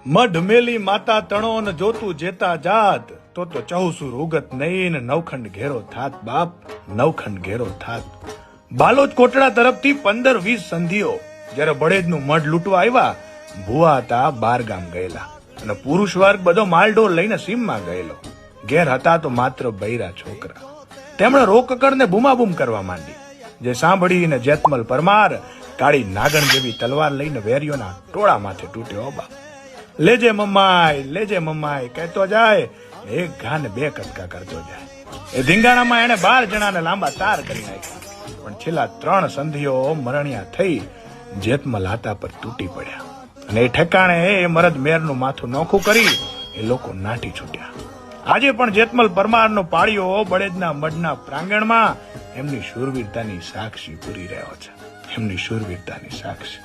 મઢ મેલી માતા તણો ને જોતું જેતા જાત તો ચહુસુર ઉગત નહીં ને નવખંડ ઘેરો થાત બાપ, નવખંડ ઘેરો થાત. બાલોદ કોટડા તરફથી 15-20 સંધિઓ જયારે બળેજનું મઢ લૂંટવા આવ્યા, ભુવા હતા 12 ગામ ગયેલા અને પુરુષ વર્ગ બધો માલડોર લઈને સીમમાં ગયેલો. ઘેર હતા તો માત્ર બૈરા છોકરા. તેમણે રોકકડ ને બૂમાબૂમ કરવા માંડી, જે સાંભળીને જેતમલ પરમાર કાળી નાગણ જેવી તલવાર લઈને વેરીઓના ટોળા માથે તૂટ્યો. બાપ, લેજે મમ્માય કહેતો જાય, એક ઘા ને 2 કટકા કરતો જાય. એ ધીંગાણામાં એને 12 જણાને લાંબા તાર કરી નાખ્યા. પણ છેલ્લા 3 સંધિઓ મરણિયા થઈ જેતમલ હાથા પર તૂટી પડ્યા અને એ ઠેકાણે એ મરદ મેરનું માથું નોખું કરી એ લોકો નાટી છૂટ્યા. આજે પણ જેતમલ પરમારનો પાળીઓ બળેજના મઢના પ્રાંગણમાં એમની શૂરવીરતાની સાક્ષી પૂરી રહ્યો છે, એમની શૂરવીરતાની સાક્ષી.